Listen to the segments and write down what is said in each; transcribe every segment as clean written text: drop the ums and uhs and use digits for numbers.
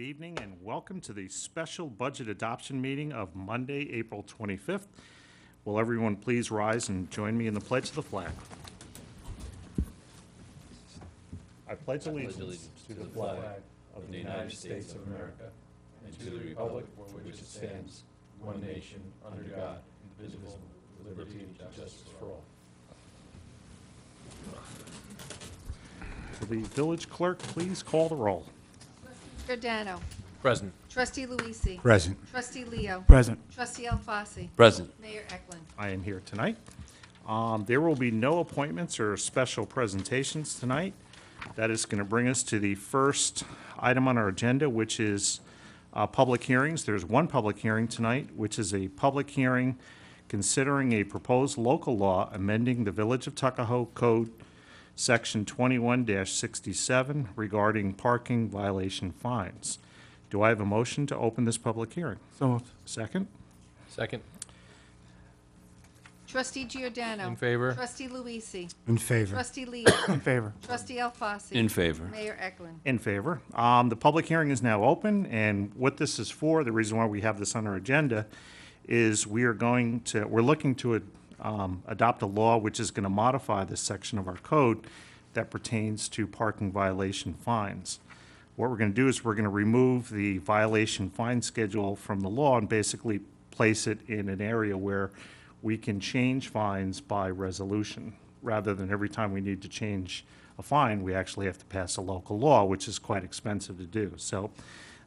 evening and welcome to the special budget adoption meeting of Monday, April 25th. Will everyone please rise and join me in the pledge of the flag? I pledge allegiance to the flag of the United States of America and to the republic for which it stands, one nation, under God, indivisible, with liberty and justice for all. Will the village clerk please call the roll? Giordano. Present. Trustee Luisi. Present. Trustee Leo. Present. Trustee Alfasi. Present. Mayor Eklund. I am here tonight. There will be no appointments or special presentations tonight. That is going to bring us to the first item on our agenda, which is public hearings. There's one public hearing tonight, which is a public hearing considering a proposed local law amending the Village of Tuckahoe Code Section 21-67 regarding parking violation fines. Do I have a motion to open this public hearing? So moved. Second? Second. Trustee Giordano. In favor. Trustee Luisi. In favor. Trustee Leo. In favor. Trustee Alfasi. In favor. Mayor Eklund. In favor. The public hearing is now open, and what this is for, the reason why we have this on our agenda, is we're looking to adopt a law which is going to modify this section of our code that pertains to parking violation fines. What we're going to do is we're going to remove the violation fine schedule from the law and basically place it in an area where we can change fines by resolution. Rather than every time we need to change a fine, we actually have to pass a local law, which is quite expensive to do. So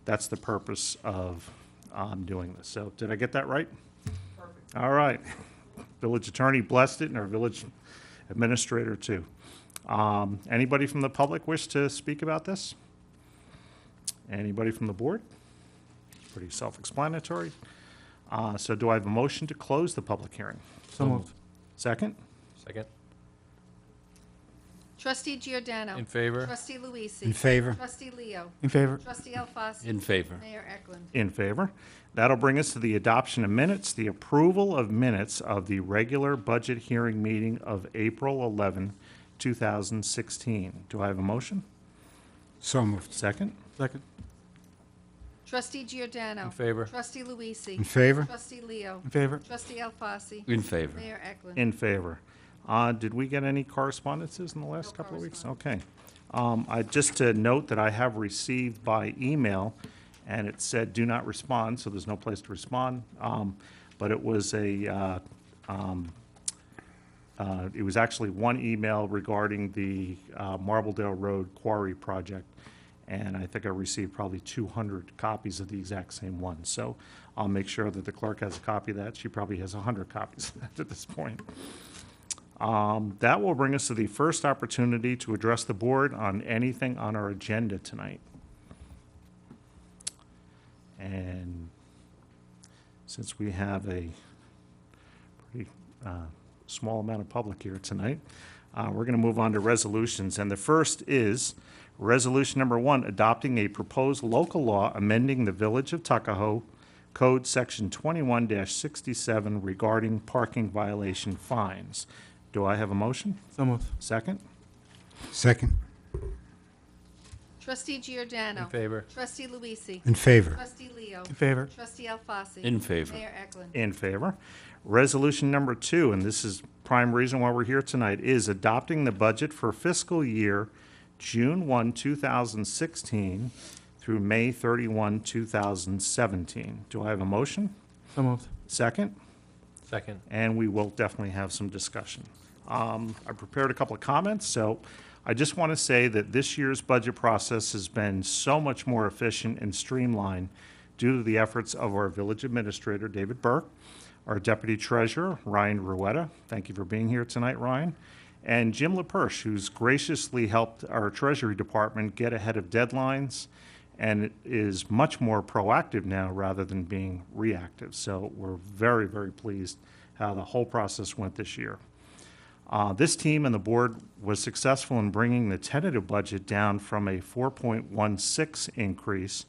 that's the purpose of doing this. So did I get that right? Perfect. All right. Village attorney blessed it, and our village administrator too. Anybody from the public wish to speak about this? Anybody from the board? Pretty self-explanatory. So do I have a motion to close the public hearing? So moved. Second? Second. Trustee Giordano. In favor. Trustee Luisi. In favor. Trustee Leo. In favor. Trustee Alfasi. In favor. Mayor Eklund. In favor. That'll bring us to the adoption of minutes, the approval of minutes of the regular budget hearing meeting of April 11, 2016. Do I have a motion? So moved. Second? Second. Trustee Giordano. In favor. Trustee Luisi. In favor. Trustee Leo. In favor. Trustee Alfasi. In favor. Mayor Eklund. In favor. Did we get any correspondences in the last couple of weeks? Okay. Just to note that I have received by email, and it said do not respond, so there's no place to respond. But it was it was actually one email regarding the Marbledale Road Quarry project, and I think I received probably 200 copies of the exact same one. So I'll make sure that the clerk has a copy of that. She probably has 100 copies of that at this point. That will bring us to the first opportunity to address the board on anything on our agenda tonight. And since we have a pretty small amount of public here tonight, we're going to move on to resolutions. And the first is resolution number 1, adopting a proposed local law amending the Village of Tuckahoe Code Section 21-67 regarding parking violation fines. Do I have a motion? So moved. Second? Second. Trustee Giordano. In favor. Trustee Luisi. In favor. Trustee Leo. In favor. Trustee Alfasi. In favor. Mayor Eklund. In favor. Resolution number 2, and this is prime reason why we're here tonight, is adopting the budget for fiscal year June 1, 2016 through May 31, 2017. Do I have a motion? So moved. Second? Second. And we will definitely have some discussion. I prepared a couple of comments, so I just want to say that this year's budget process has been so much more efficient and streamlined due to the efforts of our village administrator, David Burke, our deputy treasurer, Ryan Ruetta. Thank you for being here tonight, Ryan. And Jim LaPerche, who's graciously helped our treasury department get ahead of deadlines and is much more proactive now rather than being reactive. So we're very, very pleased how the whole process went this year. This team and the board was successful in bringing the tentative budget down from a 4.16 increase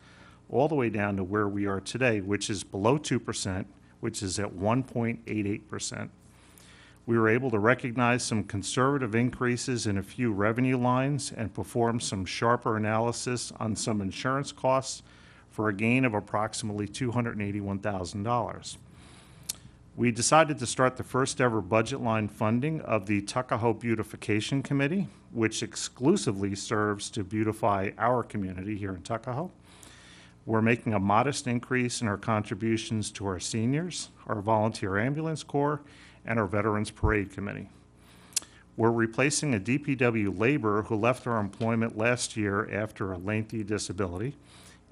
all the way down to where we are today, which is below 2%, which is at 1.88%. We were able to recognize some conservative increases in a few revenue lines and perform some sharper analysis on some insurance costs for a gain of approximately $281,000. We decided to start the first ever budget line funding of the Tuckahoe Beautification Committee, which exclusively serves to beautify our community here in Tuckahoe. We're making a modest increase in our contributions to our seniors, our volunteer ambulance corps, and our Veterans Parade Committee. We're replacing a DPW laborer who left our employment last year after a lengthy disability,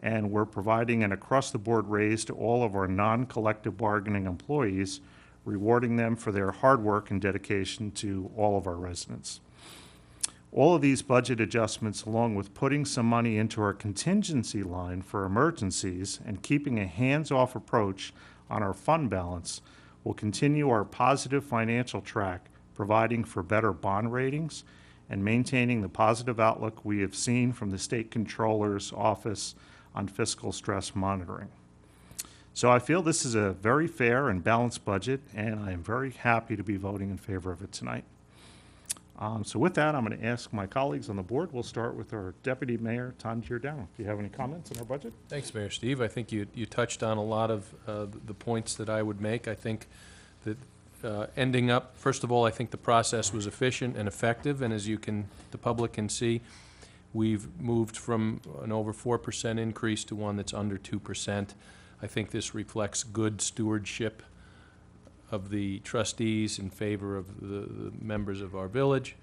and we're providing an across-the-board raise to all of our non-collective bargaining employees, rewarding them for their hard work and dedication to all of our residents. All of these budget adjustments, along with putting some money into our contingency line for emergencies and keeping a hands-off approach on our fund balance, will continue our positive financial track, providing for better bond ratings and maintaining the positive outlook we have seen from the State Controller's Office on fiscal stress monitoring. So I feel this is a very fair and balanced budget, and I am very happy to be voting in favor of it tonight. So with that, I'm going to ask my colleagues on the board. We'll start with our Deputy Mayor, Tom Giordano. Do you have any comments on our budget? Thanks, Mayor Steve. I think you touched on a lot of the points that I would make. I think that ending up, first of all, I think the process was efficient and effective, and as the public can see, we've moved from an over 4% increase to one that's under 2%. I think this reflects good stewardship of the trustees in favor of the members of our village.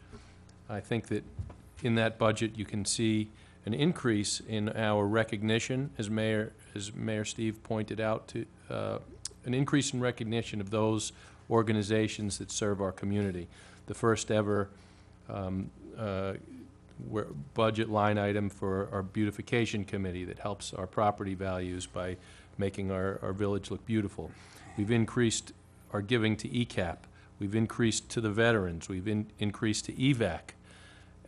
I think that in that budget you can see an increase in our recognition, as Mayor Steve pointed out, to an increase in recognition of those organizations that serve our community. The first ever budget line item for our beautification committee that helps our property values by making our village look beautiful. We've increased our giving to ECAP. We've increased to the veterans. We've increased to EVAC.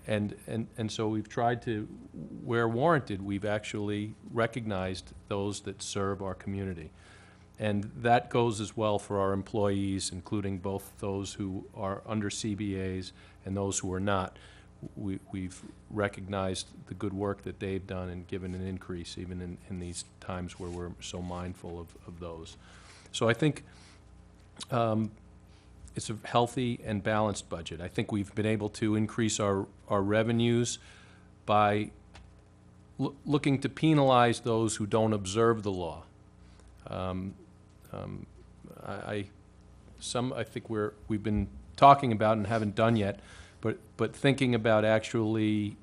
And so we've tried to, where warranted, we've actually recognized those that serve our community. And that goes as well for our employees, including both those who are under CBAs and those who are not. We've recognized the good work that they've done and given an increase even in these times where we're so mindful of those. So I think it's a healthy and balanced budget. I think we've been able to increase our revenues by looking to penalize those who don't observe the law. I think we've been talking about and haven't done yet, but thinking about actually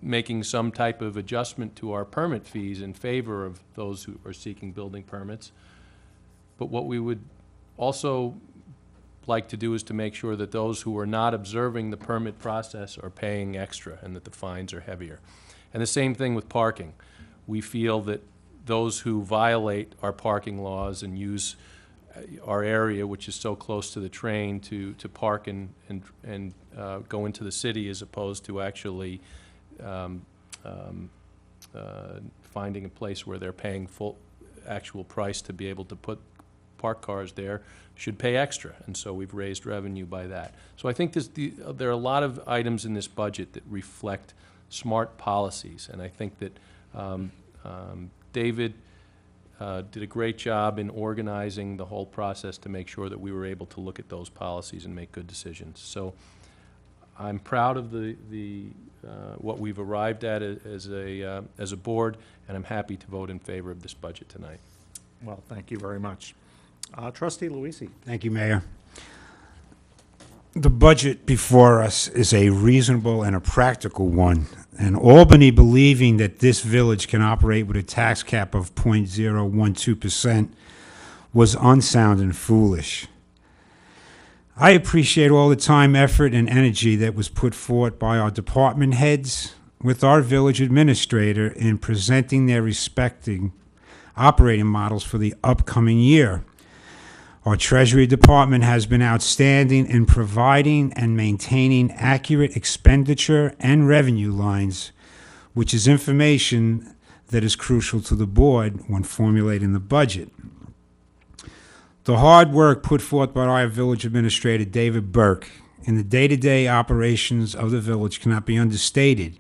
making some type of adjustment to our permit fees in favor of those who are seeking building permits. But what we would also like to do is to make sure that those who are not observing the permit process are paying extra and that the fines are heavier. And the same thing with parking. We feel that those who violate our parking laws and use our area, which is so close to the train, to park and go into the city as opposed to actually finding a place where they're paying full actual price to be able to park cars there, should pay extra, and so we've raised revenue by that. So I think there are a lot of items in this budget that reflect smart policies, and I think that David did a great job in organizing the whole process to make sure that we were able to look at those policies and make good decisions. So I'm proud of what we've arrived at as a board, and I'm happy to vote in favor of this budget tonight. Well, thank you very much. Trustee Luisi. Thank you, Mayor. The budget before us is a reasonable and a practical one, and Albany believing that this village can operate with a tax cap of 0.012% was unsound and foolish. I appreciate all the time, effort, and energy that was put forth by our department heads with our village administrator in presenting their respective operating models for the upcoming year. Our Treasury Department has been outstanding in providing and maintaining accurate expenditure and revenue lines, which is information that is crucial to the board when formulating the budget. The hard work put forth by our village administrator, David Burke, in the day-to-day operations of the village cannot be understated,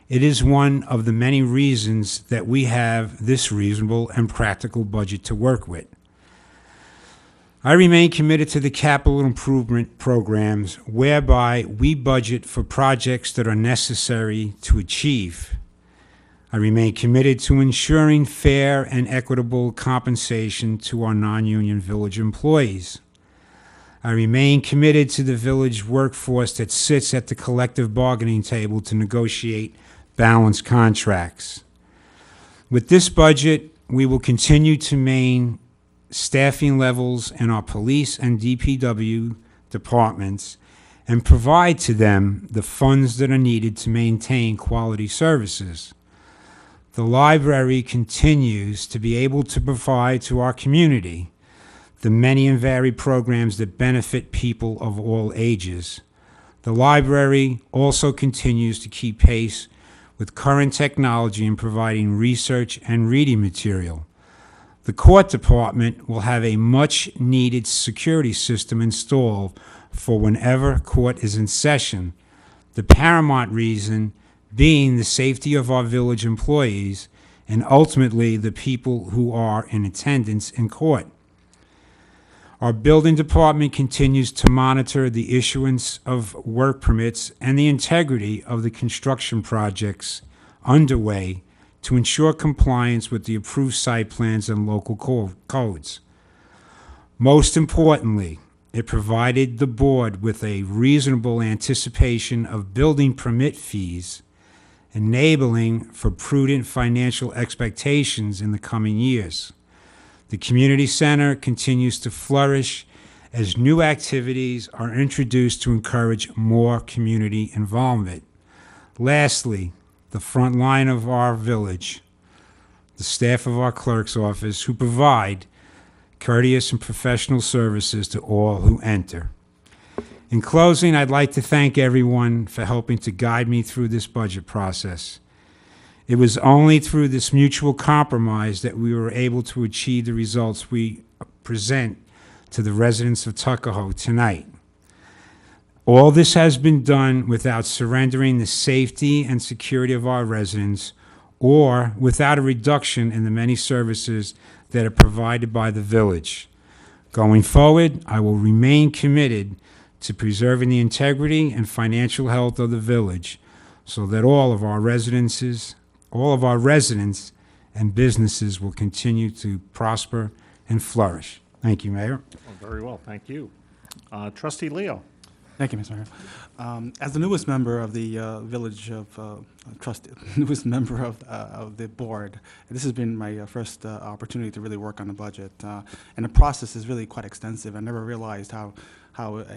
It is one of the many reasons that we have this reasonable and practical budget to work with. I remain committed to the capital improvement programs whereby we budget for projects that are necessary to achieve. I remain committed to ensuring fair and equitable compensation to our non-union village employees. I remain committed to the village workforce that sits at the collective bargaining table to negotiate balanced contracts. With this budget, we will continue to maintain staffing levels in our police and DPW departments and provide to them the funds that are needed to maintain quality services. The library continues to be able to provide to our community the many and varied programs that benefit people of all ages. The library also continues to keep pace with current technology in providing research and reading material. The court department will have a much-needed security system installed for whenever court is in session, the paramount reason being the safety of our village employees and ultimately the people who are in attendance in court. Our building department continues to monitor the issuance of work permits and the integrity of the construction projects underway to ensure compliance with the approved site plans and local codes. Most importantly, it provided the board with a reasonable anticipation of building permit fees, enabling for prudent financial expectations in the coming years. The community center continues to flourish as new activities are introduced to encourage more community involvement. Lastly, the front line of our village, the staff of our clerk's office, who provide courteous and professional services to all who enter. In closing, I'd like to thank everyone for helping to guide me through this budget process. It was only through this mutual compromise that we were able to achieve the results we present to the residents of Tuckahoe tonight. All this has been done without surrendering the safety and security of our residents or without a reduction in the many services that are provided by the village. Going forward, I will remain committed to preserving the integrity and financial health of the village so that all of our residents and businesses will continue to prosper and flourish. Thank you, Mayor. Well, very well, thank you. Trustee Leo. Thank you, Mr. Mayor. As the newest member of the Village of newest member of the board, this has been my first opportunity to really work on the budget, and the process is really quite extensive. I never realized how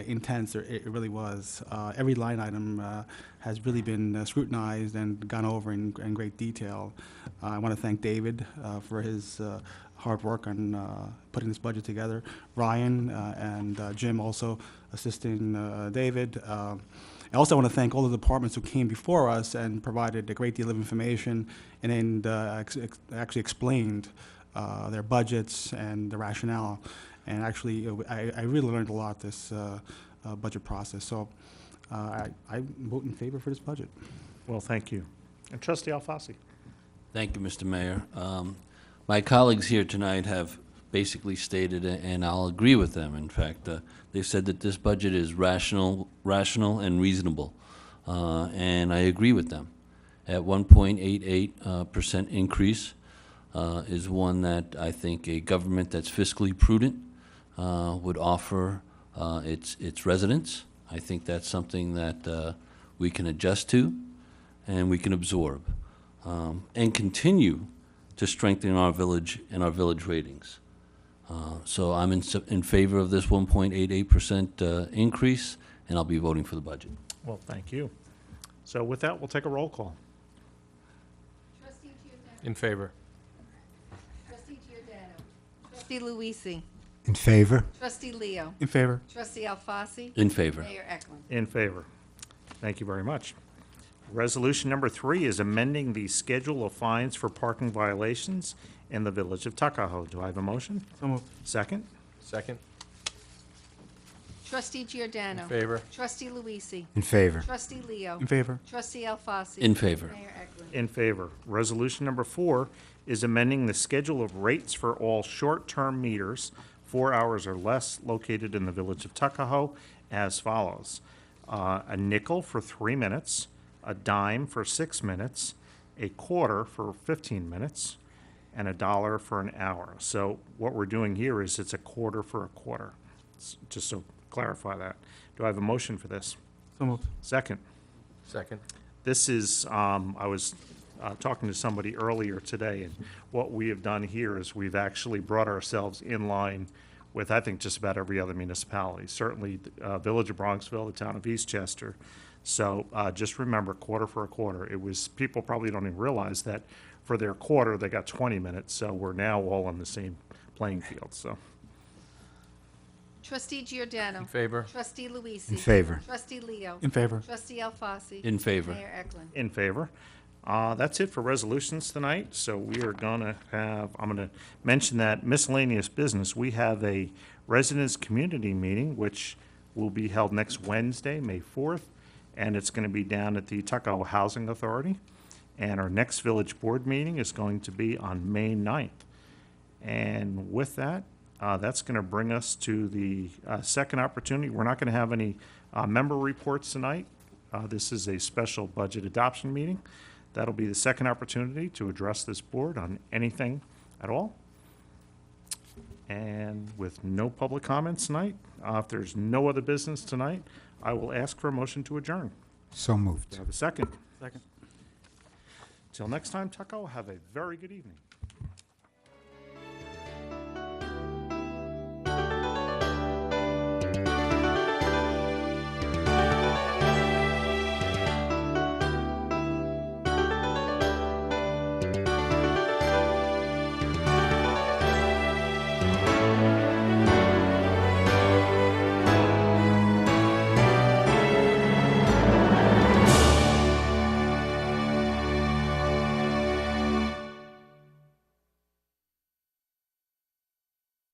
intense it really was. Every line item has really been scrutinized and gone over in great detail. I want to thank David for his hard work on putting this budget together. Ryan and Jim also assisting David. I also want to thank all the departments who came before us and provided a great deal of information and actually explained their budgets and the rationale. And actually, I really learned a lot this budget process. So I vote in favor for this budget. Well, thank you. And Trustee Alfasi. Thank you, Mr. Mayor. My colleagues here tonight have basically stated, and I'll agree with them, in fact, they've said that this budget is rational and reasonable, and I agree with them. At 1.88% increase is one that I think a government that's fiscally prudent would offer its residents. I think that's something that we can adjust to and we can absorb and continue to strengthen our village and our village ratings. So I'm in favor of this 1.88% increase, and I'll be voting for the budget. Well, thank you. So with that, we'll take a roll call. Trustee Giordano. In favor. Trustee Giordano. Trustee Luisi. In favor? Trustee Leo. In favor. Trustee Alfasi. In favor. Mayor Eklund. In favor. Thank you very much. Resolution number 3 is amending the schedule of fines for parking violations in the Village of Tuckahoe. Do I have a motion? So moved. Second? Second. Trustee Giordano. In favor. Trustee Luisi. In favor. Trustee Leo. In favor. Trustee Alfasi. In favor. Mayor Eklund. Eklund. In favor. Resolution number 4 is amending the schedule of rates for all short-term meters, 4 hours or less, located in the village of Tuckahoe as follows. A nickel for 3 minutes, a dime for 6 minutes, a quarter for 15 minutes, and $1 for an hour. So what we're doing here is it's a quarter for a quarter, just so clarify that. Do I have a motion for this? So moved. Second. Second. This is, I was talking to somebody earlier today, and what we have done here is we've actually brought ourselves in line with, I think, just about every other municipality, certainly Village of Bronxville, the town of Eastchester. So just remember, quarter for a quarter. It was, people probably don't even realize that for their quarter, they got 20 minutes, so we're now all on the same playing field, so. Trustee Giordano. In favor. Trustee Luisi. In favor. Trustee Leo. In favor. Trustee Alfasi. In favor. Mayor Eklund. In favor. That's it for resolutions tonight, so we are gonna have, I'm gonna mention that miscellaneous business. We have a residents' community meeting, which will be held next Wednesday, May 4th, and it's gonna be down at the Tuckahoe Housing Authority. And our next village board meeting is going to be on May 9th. And with that, that's going to bring us to the second opportunity. We're not going to have any member reports tonight. This is a special budget adoption meeting. That'll be the second opportunity to address this board on anything at all. And with no public comments tonight, if there's no other business tonight, I will ask for a motion to adjourn. So Do moved. I have a second? Second. Till next time, Tuckahoe, have a very good evening.